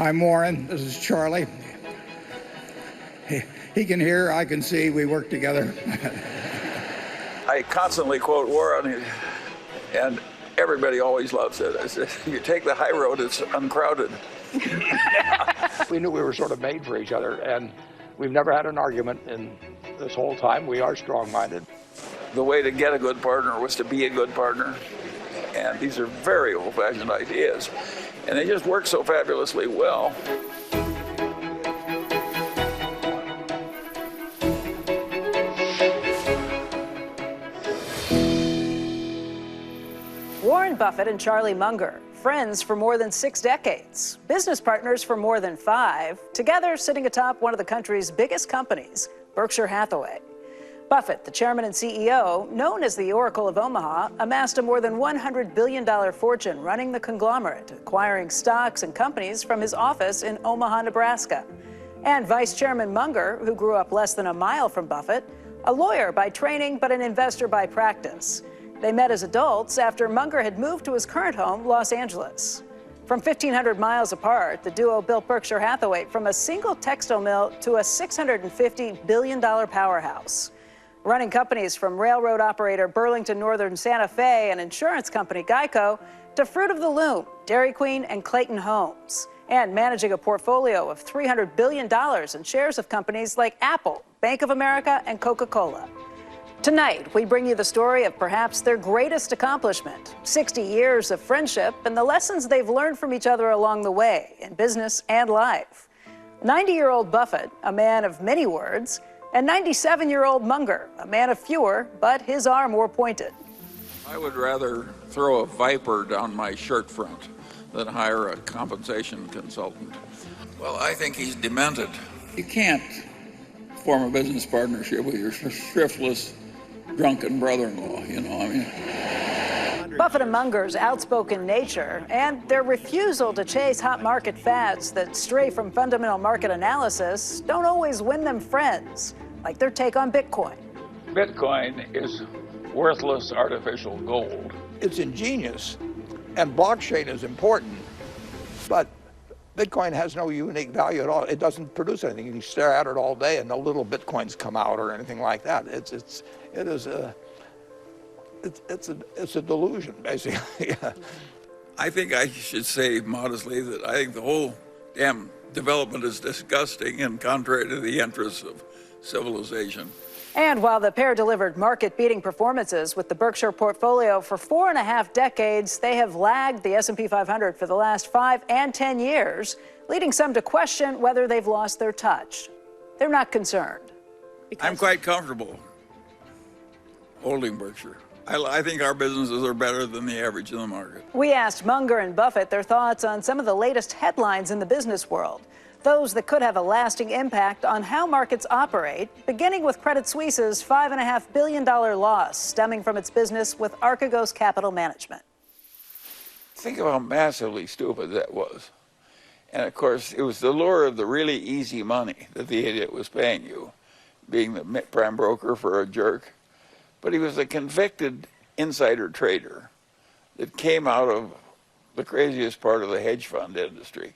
I'm Warren. This is Charlie. He can hear, I can see. We work together. I constantly quote Warren, and everybody always loves it. I said, if you take the high road, it's uncrowded. We knew we were sort of made for each other, and we've never had an argument in this whole time. We are strong-minded. The way to get a good partner was to be a good partner. And these are very old-fashioned ideas. And they just work so fabulously well. Warren Buffett and Charlie Munger, friends for more than 6 decades, business partners for more than 5, together sitting atop one of the country's biggest companies, Berkshire Hathaway. Buffett, the chairman and CEO, known as the Oracle of Omaha, amassed a more than $100 billion fortune running the conglomerate, acquiring stocks and companies from his office in Omaha, Nebraska. And Vice Chairman Munger, who grew up less than a mile from Buffett, a lawyer by training but an investor by practice. They met as adults after Munger had moved to his current home, Los Angeles. From 1,500 miles apart, the duo built Berkshire Hathaway from a single textile mill to a $650 billion powerhouse. Running companies from railroad operator Burlington Northern Santa Fe and insurance company Geico to Fruit of the Loom, Dairy Queen, and Clayton Homes, and managing a portfolio of $300 billion in shares of companies like Apple, Bank of America, and Coca-Cola. Tonight, we bring you the story of perhaps their greatest accomplishment, 60 years of friendship and the lessons they've learned from each other along the way in business and life. 90-year-old Buffett, a man of many words, and 97-year-old Munger, a man of fewer, but his are more pointed. I would rather throw a viper down my shirt front than hire a compensation consultant. Well, I think he's demented. You can't form a business partnership with your thriftless, drunken brother-in-law, Buffett and Munger's outspoken nature and their refusal to chase hot market fads that stray from fundamental market analysis don't always win them friends, like their take on Bitcoin. Bitcoin is worthless artificial gold. It's ingenious, and blockchain is important, but Bitcoin has no unique value at all. It doesn't produce anything. You can stare at it all day and no little Bitcoins come out or anything like that. It's a delusion, basically. I think I should say modestly that I think the whole damn development is disgusting and contrary to the interests of civilization. And while the pair delivered market-beating performances with the Berkshire portfolio for 4.5 decades, they have lagged the S&P 500 for the last 5 and 10 years, leading some to question whether they've lost their touch. They're not concerned. I'm quite comfortable holding Berkshire. I think our businesses are better than the average in the market. We asked Munger and Buffett their thoughts on some of the latest headlines in the business world, those that could have a lasting impact on how markets operate, beginning with Credit Suisse's $5.5 billion loss stemming from its business with Archegos Capital Management. Think of how massively stupid that was. And of course, it was the lure of the really easy money that the idiot was paying you, being the prime broker for a jerk. But he was a convicted insider trader that came out of the craziest part of the hedge fund industry.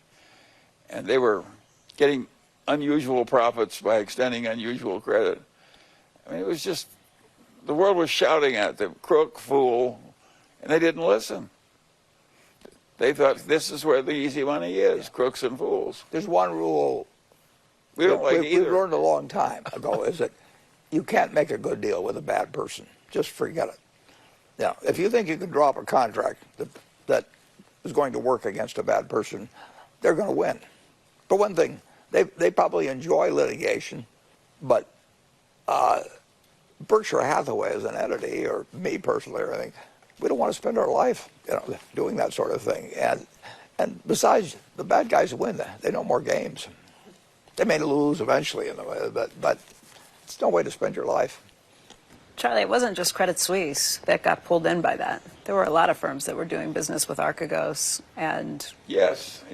And they were getting unusual profits by extending unusual credit. I mean, it was just, the world was shouting at them, crook, fool, and they didn't listen. They thought this is where the easy money is, crooks and fools. There's one rule we don't like either. We learned a long time ago, is that you can't make a good deal with a bad person. Just forget it. Now, if you think you can draw up a contract that is going to work against a bad person, they're going to win. For one thing, they probably enjoy litigation, but Berkshire Hathaway as an entity, or me personally, or anything, we don't want to spend our life, doing that sort of thing. And besides, the bad guys win. They know more games. They may lose eventually, but it's no way to spend your life. Charlie, it wasn't just Credit Suisse that got pulled in by that. There were a lot of firms that were doing business with Archegos, and... Yes,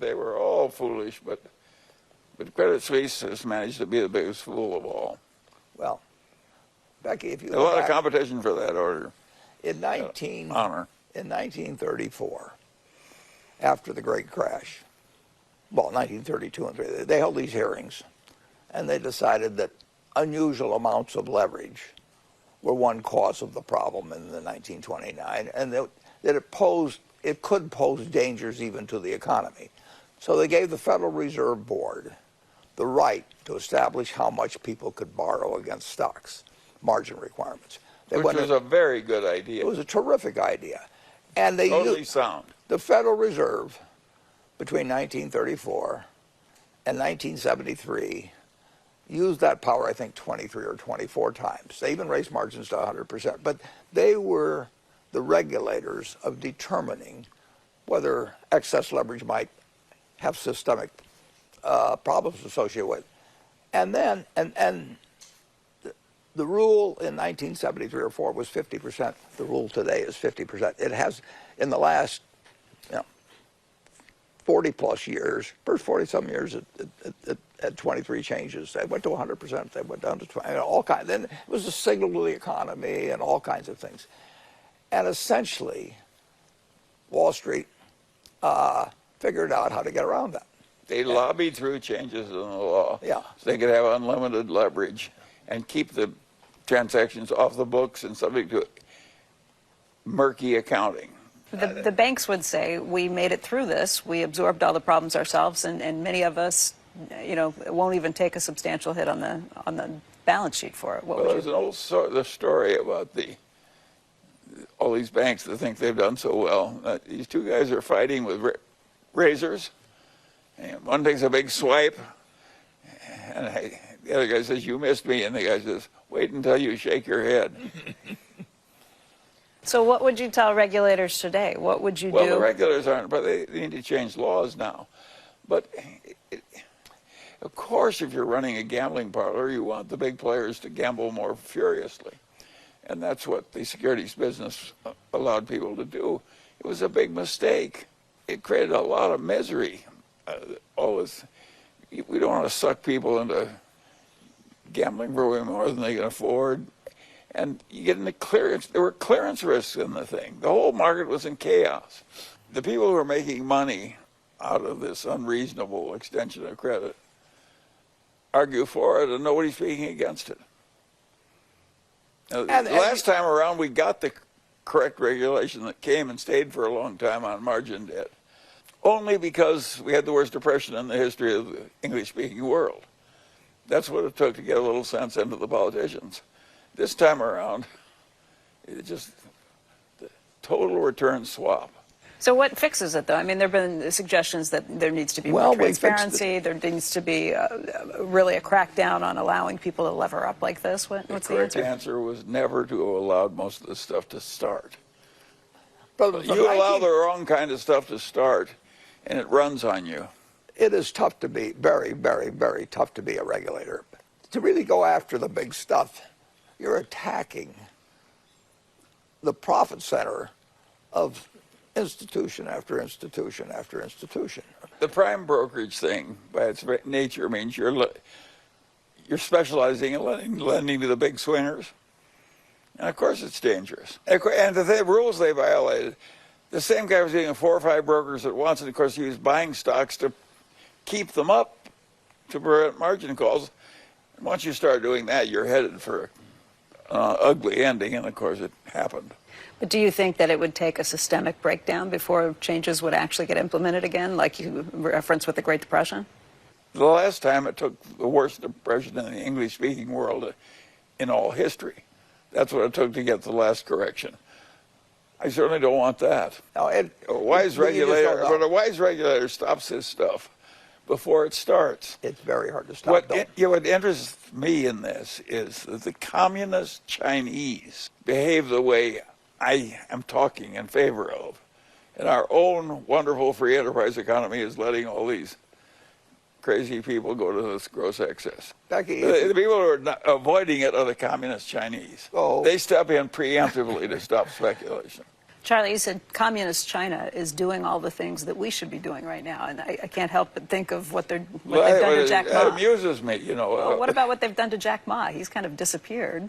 they were all foolish, but Credit Suisse has managed to be the biggest fool of all. Well, Becky, if you... A lot of competition for that order. In 1934, after the Great Crash, well, 1932 and 3, they held these hearings, and they decided that unusual amounts of leverage were one cause of the problem in the 1929, and that it could pose dangers even to the economy. So they gave the Federal Reserve Board the right to establish how much people could borrow against stocks, margin requirements. Which was a very good idea. It was a terrific idea. And they totally sound. The Federal Reserve, between 1934 and 1973, used that power, I think, 23 or 24 times. They even raised margins to 100%. But they were the regulators of determining whether excess leverage might have systemic problems associated with it. And then, the rule in 1973 or 4 was 50%. The rule today is 50%. It has, in the last 40 plus years, first 40 some years, it had 23 changes. They went to 100%. They went down to 20. All kinds. Then it was a signal to the economy and all kinds of things. And essentially, Wall Street figured out how to get around that. They lobbied through changes in the law Yeah. so they could have unlimited leverage and keep the transactions off the books and subject to murky accounting. The banks would say, we made it through this, we absorbed all the problems ourselves, and many of us, won't even take a substantial hit on the balance sheet for it. What would There's an old story about all these banks that think they've done so well. These two guys are fighting with razors, and one takes a big swipe, and the other guy says, "You missed me," and the guy says, "Wait until you shake your head." So what would you tell regulators today? What would you do? Well, the regulators aren't, but they need to change laws now. But of course, if you're running a gambling parlor, you want the big players to gamble more furiously. And that's what the securities business allowed people to do. It was a big mistake. It created a lot of misery. We don't want to suck people into gambling for way more than they can afford. And you get into clearance. There were clearance risks in the thing. The whole market was in chaos. The people who were making money out of this unreasonable extension of credit argue for it, and nobody's speaking against it. Now, last time around, we got the correct regulation that came and stayed for a long time on margin debt, only because we had the worst depression in the history of the English-speaking world. That's what it took to get a little sense into the politicians. This time around, it's just the total return swap. So what fixes it, though? I mean, there have been suggestions that there needs to be more transparency. There needs to be really a crackdown on allowing people to lever up like this. What's the answer? The correct answer was never to have allowed most of this stuff to start. But you allow the wrong kind of stuff to start, and it runs on you. It is tough to be, very, very, very tough to be a regulator. To really go after the big stuff, you're attacking the profit center of institution after institution after institution. The prime brokerage thing, by its nature, means you're specializing in lending to the big swingers. And of course it's dangerous. And the rules they violated, the same guy was getting 4 or 5 brokers at once, and of course he was buying stocks to keep them up to prevent margin calls. And once you start doing that, you're headed for an ugly ending, and of course it happened. But do you think that it would take a systemic breakdown before changes would actually get implemented again, like you referenced with the Great Depression? The last time it took the worst depression in the English-speaking world in all history. That's what it took to get the last correction. I certainly don't want that. Now, A wise regulator stops this stuff before it starts. it's very hard to stop. What interests me in this is that the communist Chinese behave the way I am talking in favor of. And our own wonderful free enterprise economy is letting all these crazy people go to this gross excess. Becky, The people who are not avoiding it are the communist Chinese. Oh. They step in preemptively to stop speculation. Charlie, you said communist China is doing all the things that we should be doing right now, and I can't help but think of what they've done to Jack That Ma. amuses me, Well, what about what they've done to Jack Ma? He's kind of disappeared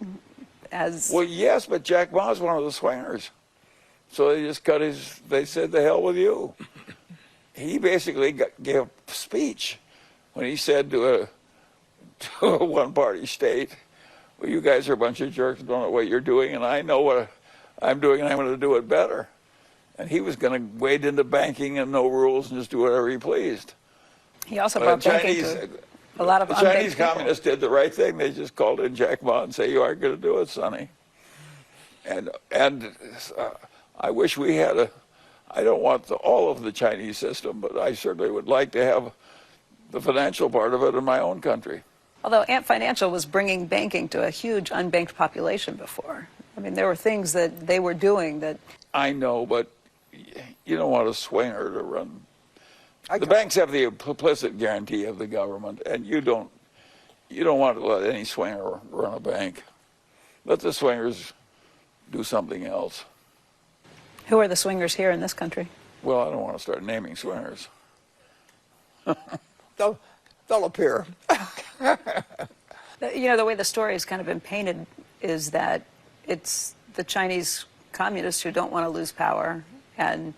as... Well, yes, but Jack Ma is one of the swingers. So they just they said, the hell with you. He basically gave speech when he said to a one-party state, well, you guys are a bunch of jerks, don't know what you're doing, and I know what I'm doing, and I'm going to do it better. And he was going to wade into banking and no rules and just do whatever he pleased. He also brought banking to a lot of the unbanked Chinese people. communists did the right thing. They just called in Jack Ma and say, you aren't going to do it, Sonny. And I wish we had I don't want all of the Chinese system, but I certainly would like to have the financial part of it in my own country. Although Ant Financial was bringing banking to a huge unbanked population before. I mean, there were things that they were doing that... I know, but you don't want a swinger to run. The banks have the implicit guarantee of the government, and you don't want to let any swinger run a bank. Let the swingers do something else. Who are the swingers here in this country? Well, I don't want to start naming swingers. They'll appear. You know, the way the story has kind of been painted is that it's the Chinese communists who don't want to lose power and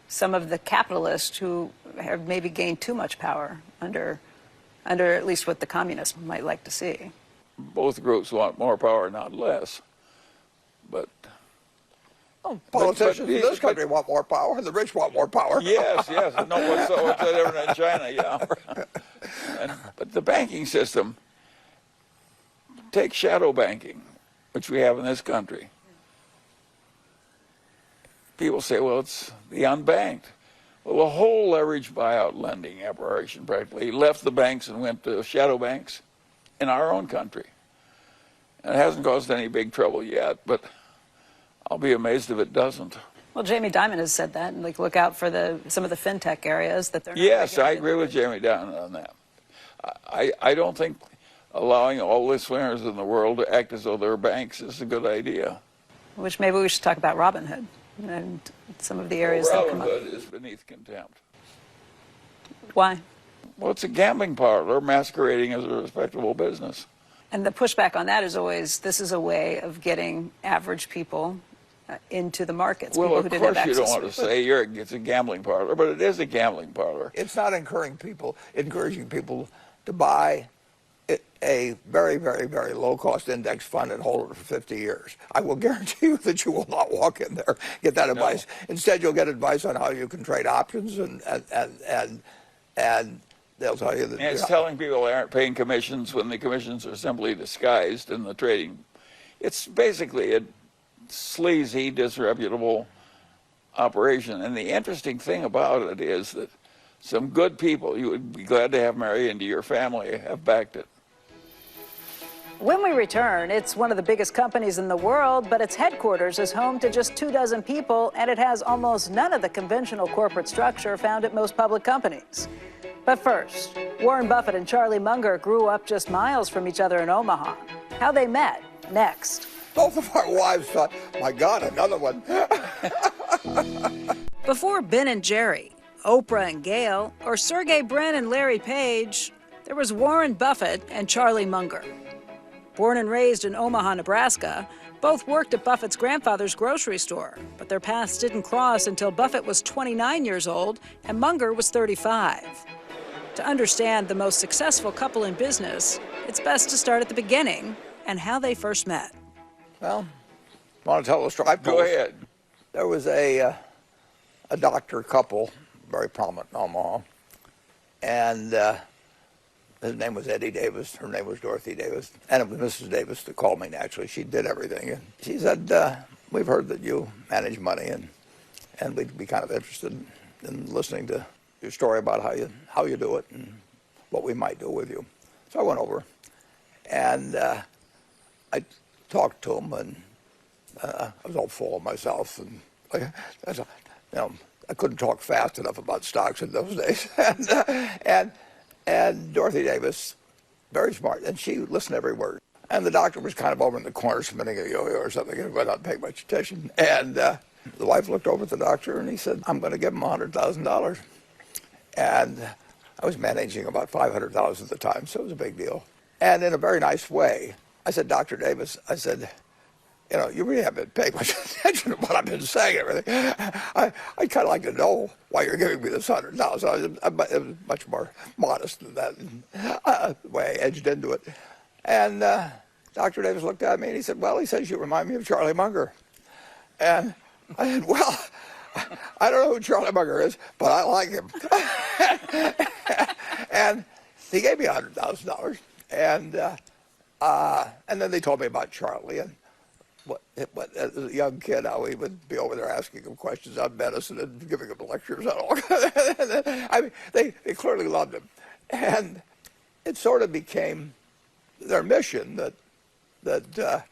some of the capitalists who have maybe gained too much power under at least what the communists might like to see. Both groups want more power, not less. But Politicians in this country want more power, and the rich want more power. Yes. No, what's that different in China? Yeah. But the banking system, take shadow banking, which we have in this country. People say, well, it's the unbanked. Well, the whole leveraged buyout lending operation practically left the banks and went to shadow banks in our own country. And it hasn't caused any big trouble yet, but I'll be amazed if it doesn't. Well, Jamie Dimon has said that, and look out for some of the fintech areas that they're not Yes, I regulated. agree with Jamie Dimon on that. I don't think allowing all the swingers in the world to act as though they're banks is a good idea. Which maybe we should talk about Robinhood and some of the areas that come up. Robinhood is beneath contempt. Why? Well, it's a gambling parlor masquerading as a respectable business. And the pushback on that is always, this is a way of getting average people into the markets. Well, people of who didn't have course you don't access want to to say it's a gambling parlor, but it is a gambling parlor. It's not encouraging people to buy a very, very, very low-cost index fund and hold it for 50 years. I will guarantee you that you will not walk in there, get that advice. Instead, you'll get advice on how you can trade options, and they'll tell you that... And it's telling people they aren't paying commissions when the commissions are simply disguised in the trading. It's basically a sleazy, disreputable operation. And the interesting thing about it is that some good people you would be glad to have marry into your family have backed it. When we return, it's one of the biggest companies in the world, but its headquarters is home to just 24 people, and it has almost none of the conventional corporate structure found at most public companies. But first, Warren Buffett and Charlie Munger grew up just miles from each other in Omaha. How they met, next. Both of our wives thought, my God, another one. Before Ben and Jerry, Oprah and Gail, or Sergey Brin and Larry Page, there was Warren Buffett and Charlie Munger. Born and raised in Omaha, Nebraska, both worked at Buffett's grandfather's grocery store, but their paths didn't cross until Buffett was 29 years old and Munger was 35. To understand the most successful couple in business, it's best to start at the beginning and how they first met. Well, want to tell the story? Go ahead. There was a doctor couple, very prominent in Omaha, and his name was Eddie Davis, her name was Dorothy Davis, and it was Mrs. Davis that called me naturally. She did everything. And she said, we've heard that you manage money, and we'd be kind of interested in listening to your story about how you do it and what we might do with you. So I went over, and I talked to him, and I was all full of myself, and I couldn't talk fast enough about stocks in those days. And Dorothy Davis, very smart, and she listened to every word. And the doctor was kind of over in the corner spinning a yo-yo or something, and I not paying much attention. And the wife looked over at the doctor, and he said, I'm going to give him $100,000. And I was managing about $500,000 at the time, so it was a big deal. And in a very nice way, I said, Dr. Davis, I said, you know, you really haven't been paying much attention to what I've been saying and everything. I kind of like to know why you're giving me this $100. It was much more modest than that, the way I edged into it. And Dr. Davis looked at me and he said, well, he says you remind me of Charlie Munger. And I said, well, I don't know who Charlie Munger is, but I like him. And he gave me $100,000. And then they told me about Charlie and what as a young kid, how he would be over there asking him questions on medicine and giving him lectures on all. I mean, they clearly loved him. And it sort of became their mission that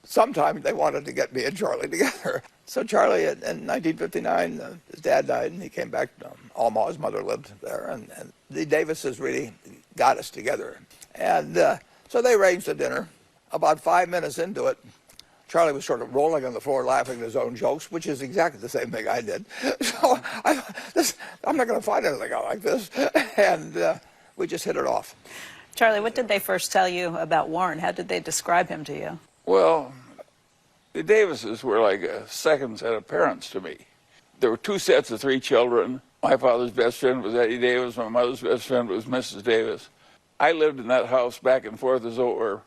sometime they wanted to get me and Charlie together. So Charlie, in 1959, his dad died, and he came back to Omaha. His mother lived there, and the Davises really got us together. And so they arranged a dinner. About 5 minutes into it, Charlie was sort of rolling on the floor laughing at his own jokes, which is exactly the same thing I did. So I'm not going to find anything out like this. And we just hit it off. Charlie, what did they first tell you about Warren? How did they describe him to you? Well, the Davises were like a second set of parents to me. There were 2 sets of 3 children. My father's best friend was Eddie Davis. My mother's best friend was Mrs. Davis. I lived in that house back and forth as though it were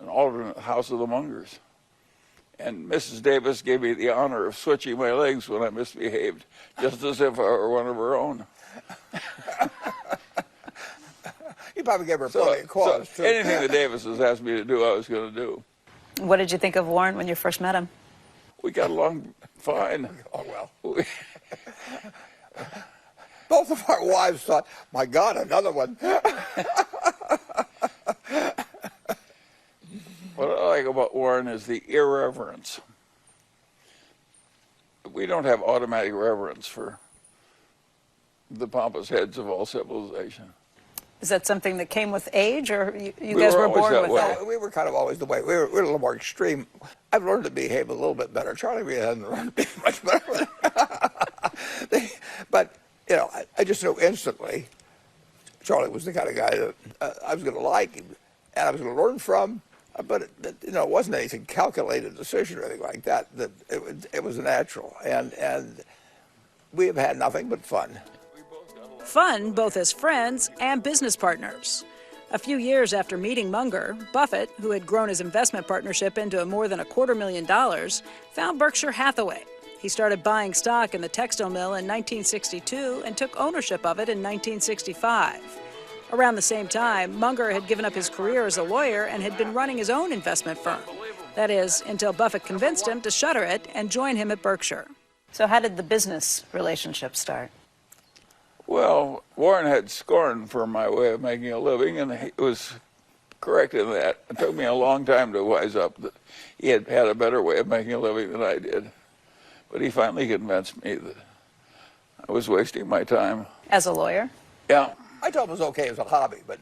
an alternate house of the Mungers. And Mrs. Davis gave me the honor of switching my legs when I misbehaved, just as if I were one of her own. You probably gave her plenty of cause, too. Anything the Davises asked me to do, I was going to do. What did you think of Warren when you first met him? We got along fine. Oh, well. Both of our wives thought, my God, another one. What I like about Warren is the irreverence. We don't have automatic reverence for the pompous heads of all civilization. Is that something that came with age, or you We guys were were always born that with way. that? We were kind of always the way. We were a little more extreme. I've learned to behave a little bit better. Charlie really hasn't learned to be much better. But, you know, I just knew instantly Charlie was the kind of guy that I was going to like and I was going to learn from. But, you know, it wasn't anything calculated decision or anything like that. It was natural. And we have had nothing but fun. Fun both as friends and business partners. A few years after meeting Munger, Buffett, who had grown his investment partnership into more than $250,000, found Berkshire Hathaway. He started buying stock in the textile mill in 1962 and took ownership of it in 1965. Around the same time, Munger had given up his career as a lawyer and had been running his own investment firm. That is, until Buffett convinced him to shutter it and join him at Berkshire. So how did the business relationship start? Well, Warren had scorn for my way of making a living, and he was correct in that. It took me a long time to wise up that he had had a better way of making a living than I did. But he finally convinced me that I was wasting my time. As a lawyer? Yeah. I thought it was okay as a hobby, but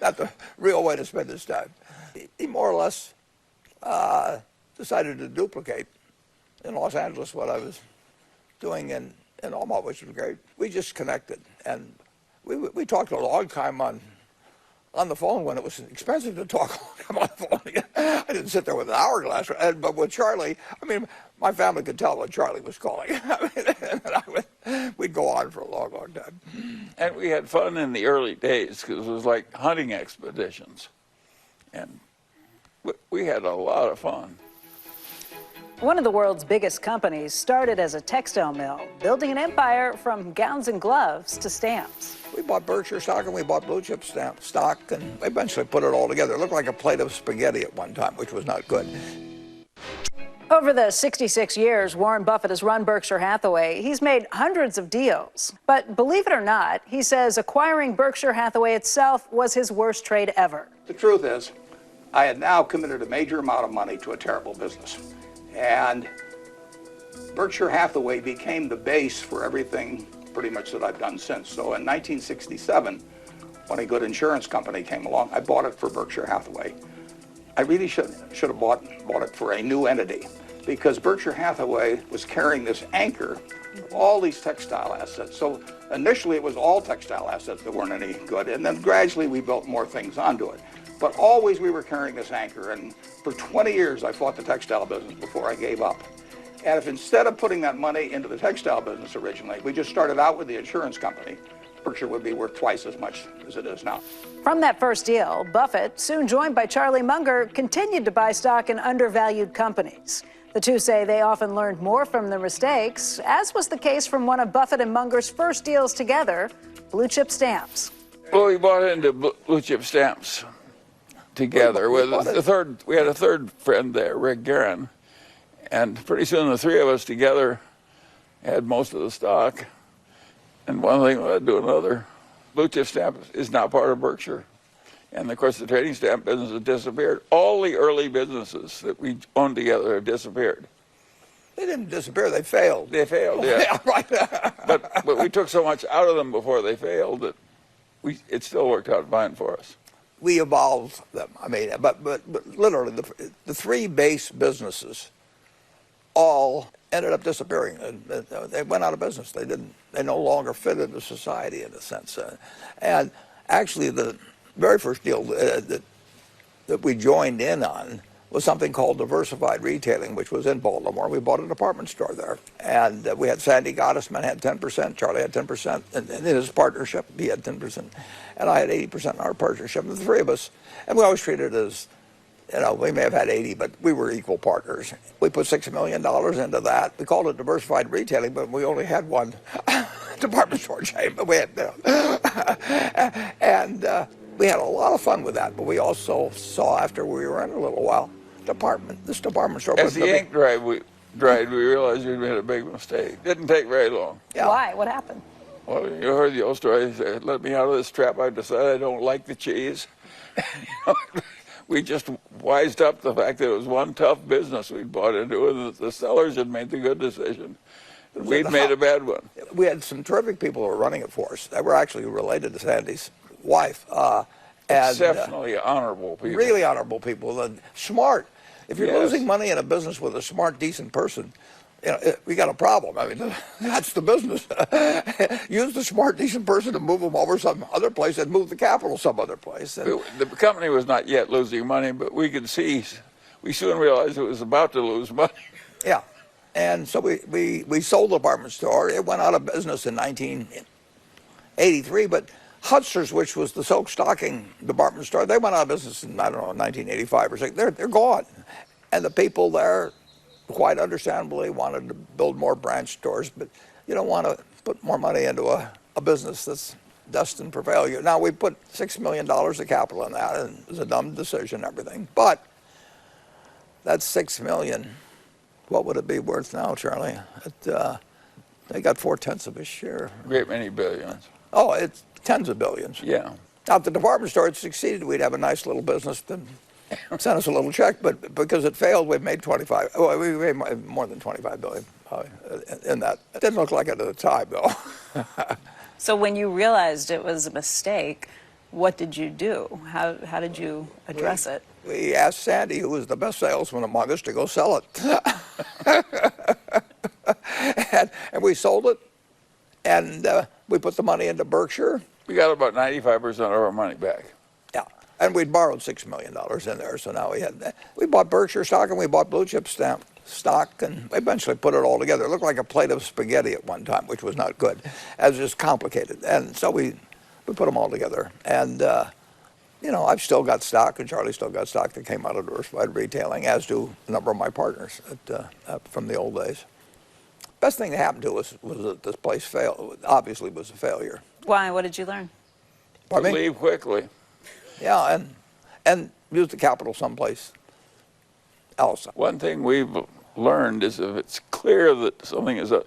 not the real way to spend his time. He more or less decided to duplicate in Los Angeles what I was doing in Omaha, which was great. We just connected, and we talked a long time on the phone when it was expensive to talk on the phone. I didn't sit there with an hourglass, but with Charlie, I mean, my family could tell when Charlie was calling. We'd go on for a long, long time. And we had fun in the early days because it was like hunting expeditions. And we had a lot of fun. One of the world's biggest companies started as a textile mill, building an empire from gowns and gloves to stamps. We bought Berkshire stock and we bought blue chip stock and eventually put it all together. It looked like a plate of spaghetti at one time, which was not good. Over the 66 years Warren Buffett has run Berkshire Hathaway, he's made hundreds of deals. But believe it or not, he says acquiring Berkshire Hathaway itself was his worst trade ever. The truth is, I had now committed a major amount of money to a terrible business. And Berkshire Hathaway became the base for everything pretty much that I've done since. So in 1967, when a good insurance company came along, I bought it for Berkshire Hathaway. I really should have bought it for a new entity, because Berkshire Hathaway was carrying this anchor of all these textile assets. So initially it was all textile assets that weren't any good, and then gradually we built more things onto it. But always we were carrying this anchor, and for 20 years I fought the textile business before I gave up. And if instead of putting that money into the textile business originally, we just started out with the insurance company, Berkshire would be worth twice as much as it is now. From that first deal, Buffett, soon joined by Charlie Munger, continued to buy stock in undervalued companies. The two say they often learned more from their mistakes, as was the case from one of Buffett and Munger's first deals together, blue chip stamps. Well, we bought into blue chip stamps together with the third. We had a third friend there, Rick Guerin, and pretty soon the three of us together had most of the stock. And one thing led to another. Blue chip stamp is now part of Berkshire. And of course, the trading stamp business has disappeared. All the early businesses that we owned together have disappeared. They didn't disappear, they failed. They failed, yeah. Yeah, right. but we took so much out of them before they failed that it still worked out fine for us. We evolved them. I mean, but literally, the three base businesses all ended up disappearing. They went out of business. They no longer fit into society in a sense. And actually, the very first deal that we joined in on was something called diversified retailing, which was in Baltimore. We bought a department store there. And we had Sandy Gottesman had 10%, Charlie had 10%, and in his partnership, he had 10%. And I had 80% in our partnership, the three of us. And we always treated it as, we may have had 80, but we were equal partners. We put $6 million into that. We called it diversified retailing, but we only had one department store chain, but we had, and we had a lot of fun with that, but we also saw after we were in a little while, this department store. As the ink dried, we realized we'd made a big mistake. Didn't take very long. Yeah. Why? What happened? Well, you heard the old story. They let me out of this trap. I decided I don't like the cheese. We just wised up the fact that it was one tough business we'd bought into, and that the sellers had made the good decision. We'd made a bad one. We had some terrific people who were running it for us. They were actually related to Sandy's wife. Exceptionally honorable people. Really honorable people. And smart. If you're Yes. losing money in a business with a smart, decent person, we got a problem. I mean, that's the business. Use the smart, decent person to move them over some other place and move the capital some other place. And The company was not yet losing money, but we soon realized it was about to lose money. yeah. And so we sold the department store. It went out of business in 1983, but Hutzer's, which was the silk stocking department store, they went out of business in, 1985 or something. They're gone. And the people there, quite understandably, wanted to build more branch stores, but you don't want to put more money into a business that's destined for failure. Now, we put $6 million of capital in that, and it was a dumb decision and everything. But that's $6 million. What would it be worth now, Charlie? They got 4/10 of a share. A great many billions. Oh, it's tens of billions. Yeah. Now, if the department store had succeeded, we'd have a nice little business to send us a little check. But because it failed, we made 25. Well, we made more than 25 billion in that. It didn't look like it at the time, though. So when you realized it was a mistake, what did you do? How did you address it? We asked Sandy, who was the best salesman among us, to go sell it. and we sold it, and we put the money into Berkshire. We got about 95% of our money back. Yeah, and we'd borrowed $6 million in there, so now we bought Berkshire stock and we bought blue chip stamp stock, and we eventually put it all together. It looked like a plate of spaghetti at one time, which was not good. It was just complicated, and so we put them all together. And I've still got stock, and Charlie still got stock that came out of diversified retailing, as do a number of my partners from the old days. Best thing that happened to us was that this place failed. Obviously, was a failure. Why? What did you learn? Pardon me? Leave quickly. Yeah, and use the capital someplace else. One thing we've learned is if it's clear that something is a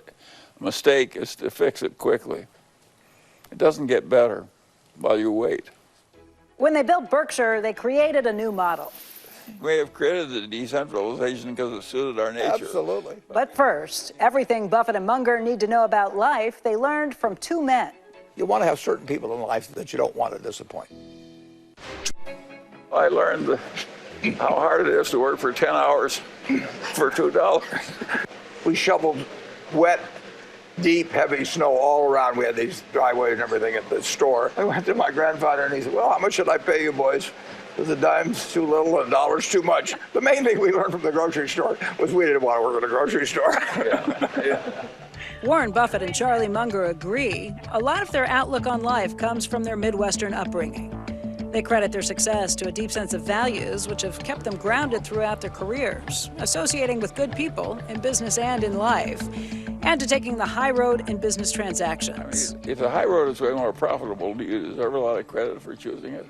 mistake, is to fix it quickly. It doesn't get better while you wait. When they built Berkshire, they created a new model. We have created the decentralization because it suited our nature. Absolutely. But first, everything Buffett and Munger need to know about life, they learned from two men. You want to have certain people in life that you don't want to disappoint. I learned how hard it is to work for 10 hours for $2. We shoveled wet, deep, heavy snow all around. We had these driveways and everything at the store. I went to my grandfather and he said, well, how much should I pay you boys The dime's too little and a dollar's too much. The main thing we learned from the grocery store was we didn't want to work at a grocery store. Warren Buffett and Charlie Munger agree a lot of their outlook on life comes from their Midwestern upbringing. They credit their success to a deep sense of values which have kept them grounded throughout their careers, associating with good people in business and in life, and to taking the high road in business transactions. If the high road is way more profitable, do you deserve a lot of credit for choosing it?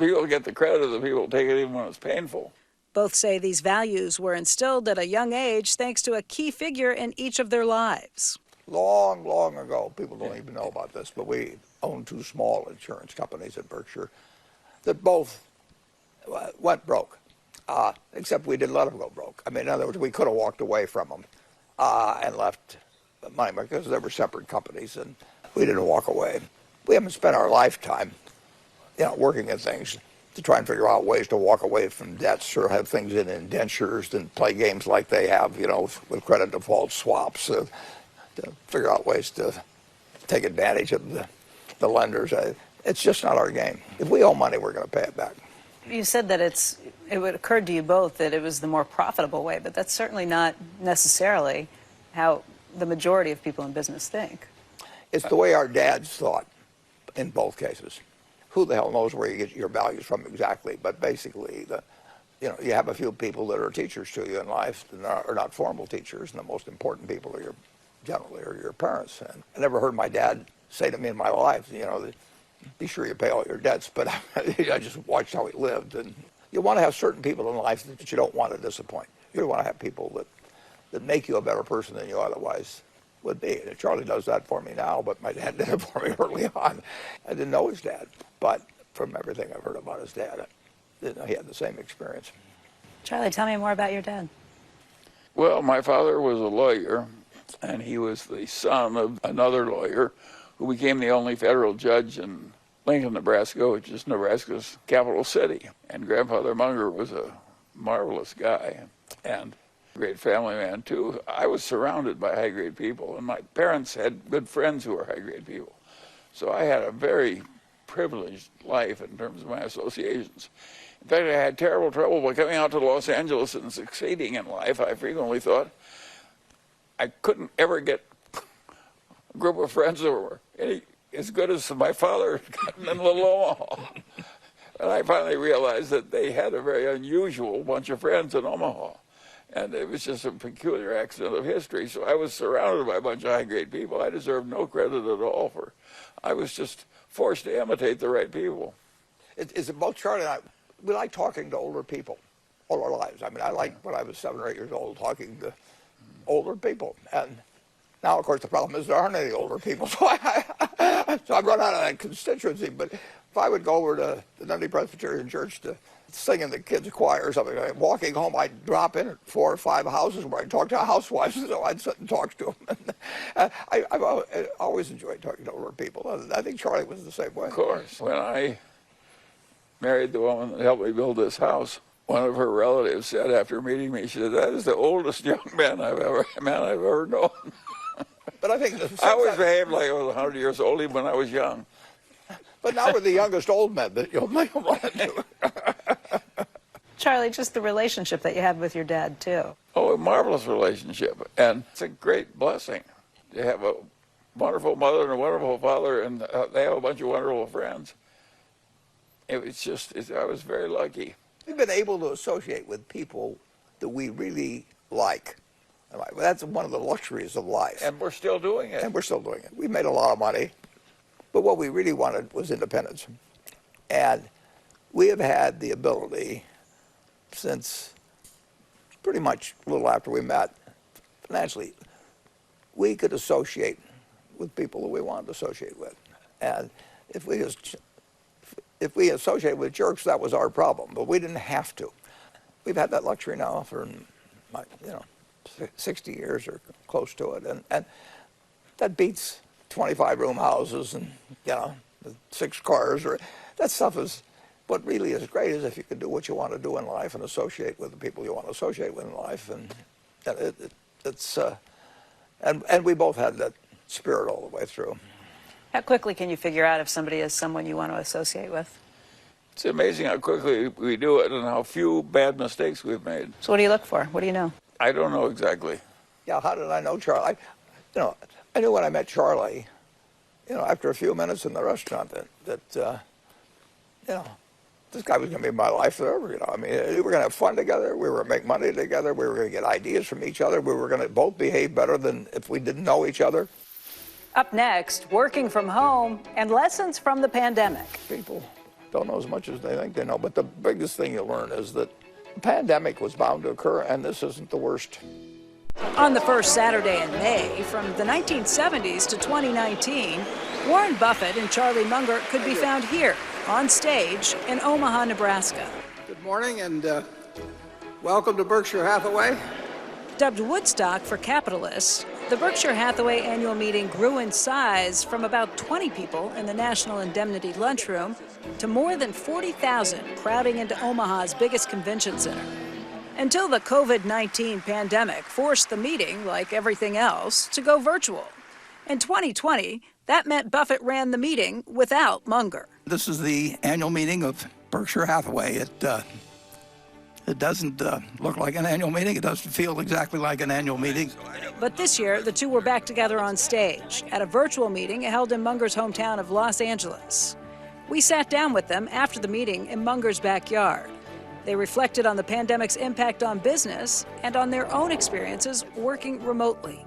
People get the credit of the people take it even when it's painful. Both say these values were instilled at a young age thanks to a key figure in each of their lives. Long, long ago, people don't even know about this, but we owned two small insurance companies in Berkshire that both went broke, except we didn't let them go broke. I mean, in other words, we could have walked away from them and left money because they were separate companies, and we didn't walk away. We haven't spent our lifetime, working at things to try and figure out ways to walk away from debts or have things in indentures and play games like they have, with credit default swaps. To figure out ways to take advantage of the lenders. It's just not our game. If we owe money, we're going to pay it back. You said that it would occur to you both that it was the more profitable way, but that's certainly not necessarily how the majority of people in business think. It's the way our dads thought in both cases. Who the hell knows where you get your values from exactly, but basically, you have a few people that are teachers to you in life and are not formal teachers, and the most important people are generally your parents. And I never heard my dad say to me in my life, be sure you pay all your debts, but I just watched how he lived. And you want to have certain people in life that you don't want to disappoint. You want to have people that make you a better person than you otherwise would be. And Charlie does that for me now, but my dad did it for me early on. I didn't know his dad, but from everything I've heard about his dad, he had the same experience. Charlie, tell me more about your dad. Well, my father was a lawyer, and he was the son of another lawyer who became the only federal judge in Lincoln, Nebraska, which is Nebraska's capital city. And Grandfather Munger was a marvelous guy and a great family man, too. I was surrounded by high-grade people, and my parents had good friends who were high-grade people. So I had a very privileged life in terms of my associations. In fact, I had terrible trouble by coming out to Los Angeles and succeeding in life. I frequently thought I couldn't ever get a group of friends that were as good as my father had gotten in Little Omaha. And I finally realized that they had a very unusual bunch of friends in Omaha. And it was just a peculiar accident of history. So I was surrounded by a bunch of high-grade people. I deserved no credit at all for. I was just forced to imitate the right people. It's both Charlie and I. We like talking to older people all our lives. I mean, I liked when I was 7 or 8 years old talking to older people. And now, of course, the problem is there aren't any older people. So I've run out of that constituency. But if I would go over to the Dundee Presbyterian Church to sing in the kids' choir or something, walking home, I'd drop in at 4 or 5 houses where I'd talk to housewives, so I'd sit and talk to them. I've always enjoyed talking to older people. I think Charlie was the same way. Of course. When I married the woman that helped me build this house, one of her relatives said after meeting me, she said, "That is the oldest young man I've ever known." But I think I always behaved like I was 100 years old even when I was young. But now we're the youngest old men that you'll run into. Charlie, just the relationship that you had with your dad, too. Oh, a marvelous relationship. And it's a great blessing to have a wonderful mother and a wonderful father, and they have a bunch of wonderful friends. It was just, I was very lucky. We've been able to associate with people that we really like. That's one of the luxuries of life. And we're still doing it. And we're still doing it. We made a lot of money, but what we really wanted was independence. And we have had the ability since pretty much a little after we met financially, we could associate with people that we wanted to associate with. And if we associated with jerks, that was our problem, but we didn't have to. We've had that luxury now for 60 years or close to it, and that beats 25-room houses and 6 cars. Or that stuff is what really is great is if you can do what you want to do in life and associate with the people you want to associate with in life, and and we both had that spirit all the way through. How quickly can you figure out if somebody is someone you want to associate with? It's amazing how quickly we do it and how few bad mistakes we've made. So what do you look for? What do you know? I don't know exactly. Yeah, how did I know Charlie? I knew when I met Charlie, after a few minutes in the restaurant that this guy was going to be my life forever. I mean, we were going to have fun together. We were going to make money together. We were going to get ideas from each other. We were going to both behave better than if we didn't know each other. Up next, working from home and lessons from the pandemic. People don't know as much as they think they know, but the biggest thing you learn is that the pandemic was bound to occur, and this isn't the worst. On the first Saturday in May, from the 1970s to 2019, Warren Buffett and Charlie Munger could be found here on stage in Omaha, Nebraska. Good morning and welcome to Berkshire Hathaway. Dubbed Woodstock for capitalists, the Berkshire Hathaway annual meeting grew in size from about 20 people in the National Indemnity lunchroom to more than 40,000 crowding into Omaha's biggest convention center. Until the COVID-19 pandemic forced the meeting, like everything else, to go virtual. In 2020, that meant Buffett ran the meeting without Munger. This is the annual meeting of Berkshire Hathaway. It doesn't look like an annual meeting. It doesn't feel exactly like an annual meeting. But this year, the two were back together on stage at a virtual meeting held in Munger's hometown of Los Angeles. We sat down with them after the meeting in Munger's backyard. They reflected on the pandemic's impact on business and on their own experiences working remotely.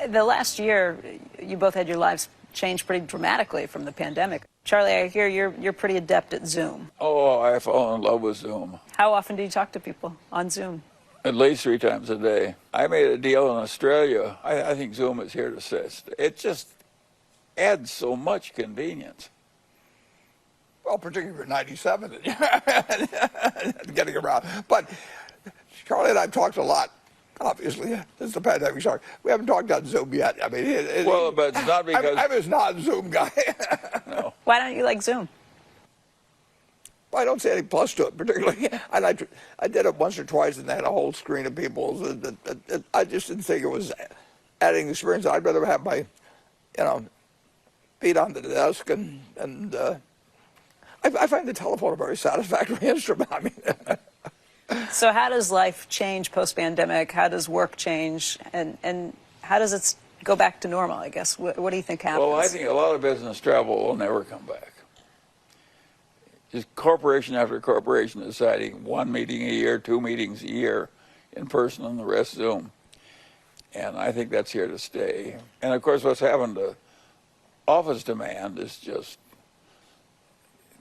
The last year, you both had your lives changed pretty dramatically from the pandemic. Charlie, I hear you're pretty adept at Zoom. Oh, I fall in love with Zoom. How often do you talk to people on Zoom? At least 3 times a day. I made a deal in Australia. I think Zoom is here to stay. It just adds so much convenience. Well, particularly for 97, getting around. But Charlie and I have talked a lot, obviously, since the pandemic started. We haven't talked on Zoom yet. I mean, well, but it's not because... I'm his non-Zoom guy. No. Why don't you like Zoom? Well, I don't see any plus to it, particularly. And I did it once or twice and had a whole screen of people. I just didn't think it was adding experience. I'd rather have my, feet on the desk and I find the telephone a very satisfactory instrument. I mean, So how does life change post-pandemic? How does work change? And how does it go back to normal, I guess? What do you think happens? Well, I think a lot of business travel will never come back. Just corporation after corporation deciding 1 meeting a year, 2 meetings a year in person and the rest Zoom. And I think that's here to stay. And of course, what's happened to office demand is just,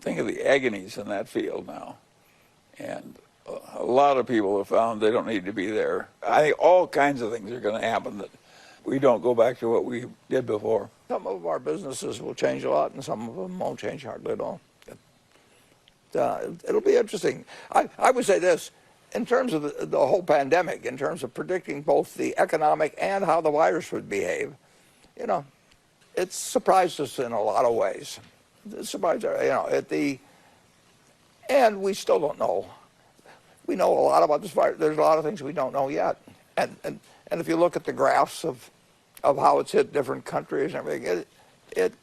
think of the agonies in that field now. And a lot of people have found they don't need to be there. I think all kinds of things are going to happen that we don't go back to what we did before. some of our businesses will change a lot and some of them won't change hardly at all. It'll be interesting. I would say this, in terms of the whole pandemic, in terms of predicting both the economic and how the virus would behave, it surprised us in a lot of ways. It surprised us, and we still don't know. We know a lot about this virus. There's a lot of things we don't know yet. And if you look at the graphs of how it's hit different countries and everything, it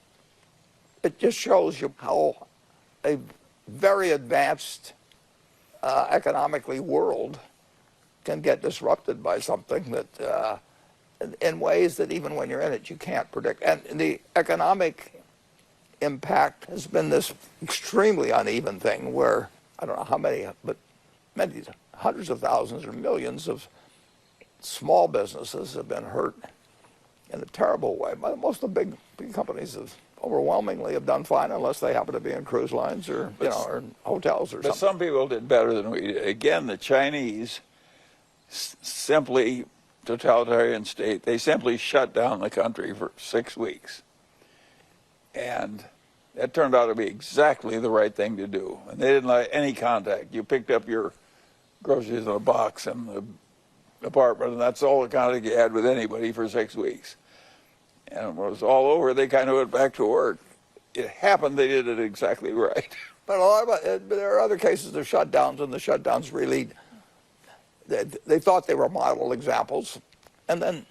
just shows you how a very advanced economically world can get disrupted by something that in ways that even when you're in it you can't predict. And the economic impact has been this extremely uneven thing where I don't know how many, but many hundreds of thousands or millions of small businesses have been hurt in a terrible way. Most of the big companies overwhelmingly have done fine unless they happen to be in cruise lines or or hotels or but something. some people did better than we did. Again, the Chinese simply, totalitarian state, they simply shut down the country for 6 weeks. And that turned out to be exactly the right thing to do. And they didn't like any contact. You picked up your groceries in a box in the apartment, and that's all the contact you had with anybody for 6 weeks. And when it was all over, they kind of went back to work. It happened, they did it exactly right. But there are other cases of shutdowns, and the shutdowns really, they thought they were model examples, and then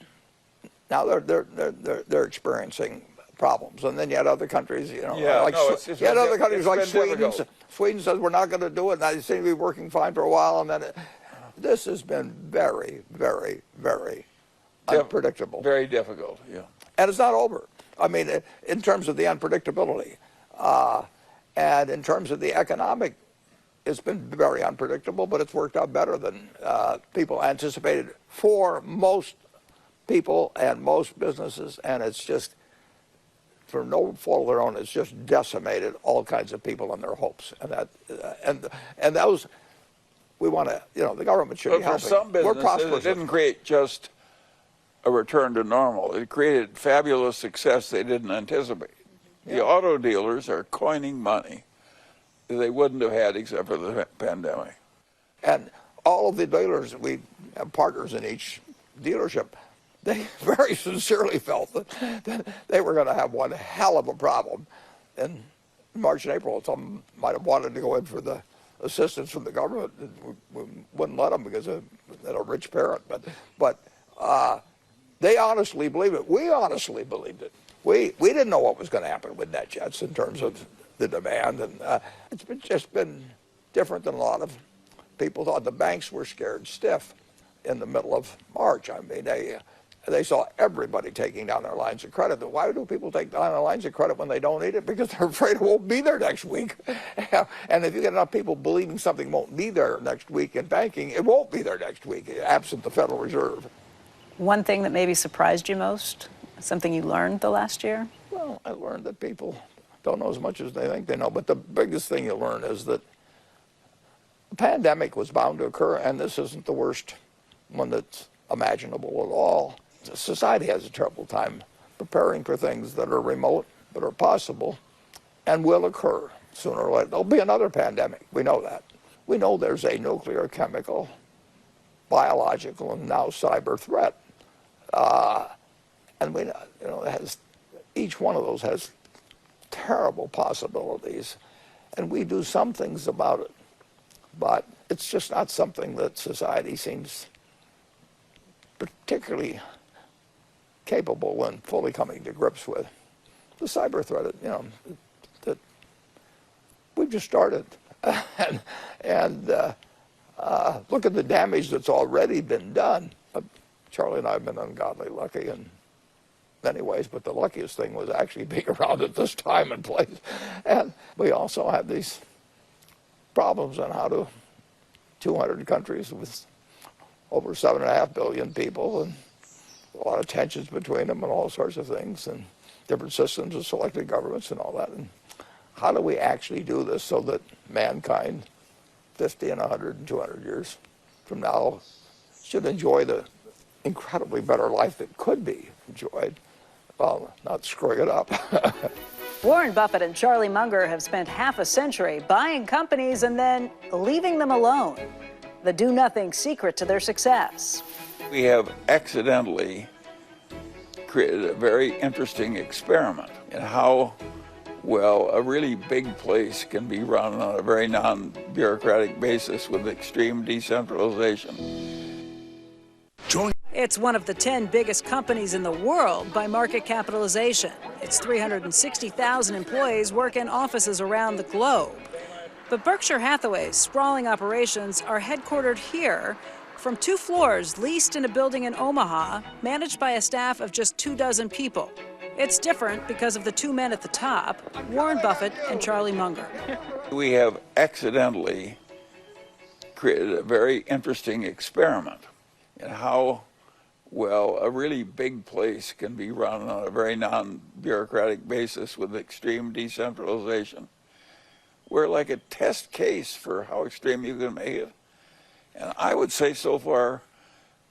now they're experiencing problems. And then you had other countries, like Sweden. Sweden says we're not going to do it, and they seem to be working fine for a while, and then this has been very, very, very unpredictable. Very difficult, yeah. And it's not over. I mean, in terms of the unpredictability, and in terms of the economic, it's been very unpredictable, but it's worked out better than people anticipated for most people and most businesses, and it's just, for no fault of their own, it's just decimated all kinds of people and their hopes, and those we want to, the government should be helping. For some businesses, it didn't create just a return to normal. It created fabulous success they didn't anticipate. The auto dealers are coining money that they wouldn't have had except for the pandemic. And all of the dealers, we have partners in each dealership, they very sincerely felt that they were going to have one hell of a problem in March and April. Some might have wanted to go in for the assistance from the government. We wouldn't let them because they're a rich parent. But they honestly believed it. We honestly believed it. We didn't know what was going to happen with NetJets in terms of the demand, and it's just been different than a lot of people thought. The banks were scared stiff in the middle of March. I mean, they saw everybody taking down their lines of credit. Why do people take down their lines of credit when they don't need it? Because they're afraid it won't be there next week. And if you get enough people believing something won't be there next week in banking, it won't be there next week, absent the Federal Reserve. One thing that maybe surprised you most, something you learned the last year? Well, I learned that people don't know as much as they think they know. But the biggest thing you learn is that the pandemic was bound to occur, and this isn't the worst one that's imaginable at all. Society has a terrible time preparing for things that are remote, but are possible, and will occur sooner or later. There'll be another pandemic. We know that. We know there's a nuclear, chemical, biological, and now cyber threat. And we know, each one of those has terrible possibilities, and we do some things about it, but it's just not something that society seems particularly capable and fully coming to grips with. The cyber threat, that we've just started, and look at the damage that's already been done. Charlie and I have been ungodly lucky in many ways, but the luckiest thing was actually being around at this time and place. And we also have these problems on how to 200 countries with over 7.5 billion people, and a lot of tensions between them and all sorts of things, and different systems of selected governments and all that. And how do we actually do this so that mankind 50 and 100 and 200 years from now should enjoy the incredibly better life that could be enjoyed, while not screwing it up? Warren Buffett and Charlie Munger have spent half a century buying companies and then leaving them alone. The do-nothing secret to their success. We have accidentally created a very interesting experiment in how well a really big place can be run on a very non-bureaucratic basis with extreme decentralization. It's one of the 10 biggest companies in the world by market capitalization. Its 360,000 employees work in offices around the globe. But Berkshire Hathaway's sprawling operations are headquartered here from 2 floors leased in a building in Omaha, managed by a staff of just 24 people. It's different because of the 2 men at the top, Warren Buffett and Charlie Munger. We have accidentally created a very interesting experiment in how well a really big place can be run on a very non-bureaucratic basis with extreme decentralization. We're like a test case for how extreme you can make it. And I would say so far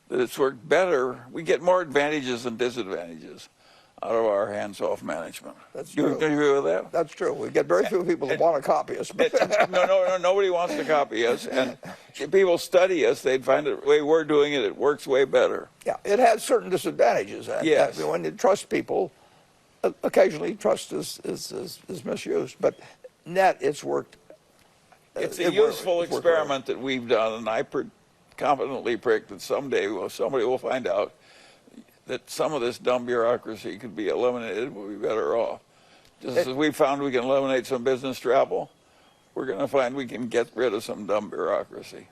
that it's worked better. We get more advantages than disadvantages out of our hands-off management. That's true. You agree with that? That's true. We get very few people that want to copy us. No, nobody wants to copy us. And if people study us, they'd find it the way we're doing it, it works way better. Yeah, it has certain disadvantages. Yes. When you trust people, occasionally trust is misused. But net, it's worked. It's a useful experiment that we've done, and I confidently predict that someday somebody will find out that some of this dumb bureaucracy could be eliminated. We'll be better off. Just as we found we can eliminate some business travel, we're going to find we can get rid of some dumb bureaucracy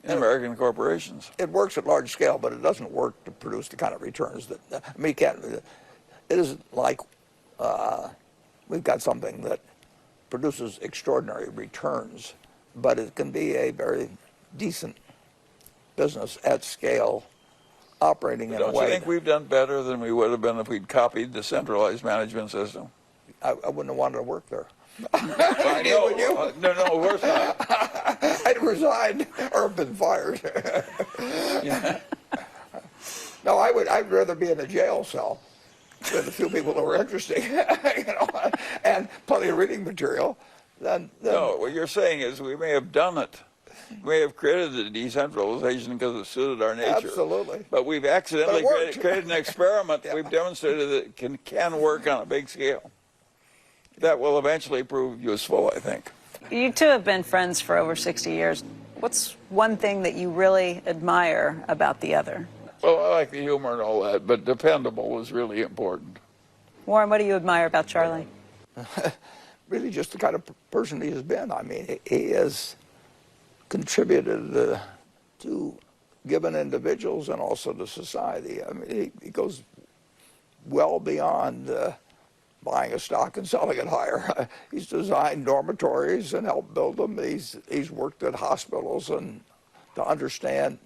in American corporations. It works at large scale, but it doesn't work to produce the kind of returns that, I mean, you can't, it isn't like we've got something that produces extraordinary returns, but it can be a very decent business at scale, operating in a way. Don't you think we've done better than we would have been if we'd copied the centralized management system? I wouldn't have wanted to work there. I know. Would you? No, of course not. I'd resigned or been fired. Yeah. No, I'd rather be in a jail cell with a few people that were interesting, and plenty of reading material. No, what you're saying is we may have done it. We may have created the decentralization because it suited our nature. Absolutely. But we've accidentally created an experiment. Yeah. We've demonstrated that it can work on a big scale. That will eventually prove useful, I think. You two have been friends for over 60 years. What's one thing that you really admire about the other? Well, I like the humor and all that, but dependable was really important. Warren, what do you admire about Charlie? Really just the kind of person he has been. I mean, he has contributed to given individuals and also to society. I mean, he goes well beyond buying a stock and selling it higher. He's designed dormitories and helped build them. He's worked at hospitals and to understand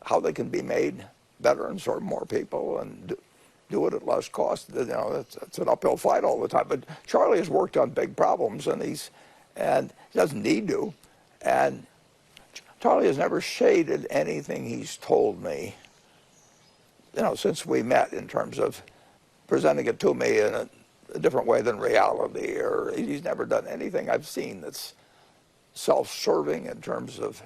how they can be made better and serve more people and do it at less cost. You know, it's an uphill fight all the time. But Charlie has worked on big problems, and he doesn't need to. And Charlie has never shaded anything he's told me, you know, since we met, in terms of presenting it to me in a different way than reality. Or he's never done anything I've seen that's self-serving in terms of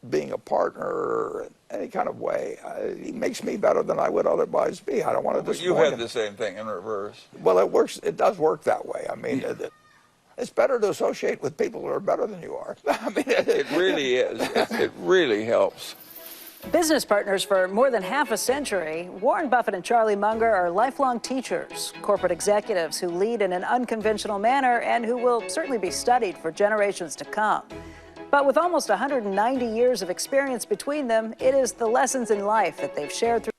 being a partner or any kind of way. He makes me better than I would otherwise be. I don't want to disappoint You had him. the same thing in reverse. Well, it works. It does work that way. I mean, it's better to associate with people who are better than you are. I mean, It really is. It really helps. Business partners for more than half a century, Warren Buffett and Charlie Munger are lifelong teachers, corporate executives who lead in an unconventional manner and who will certainly be studied for generations to come. But with almost 190 years of experience between them, it is the lessons in life that they've shared through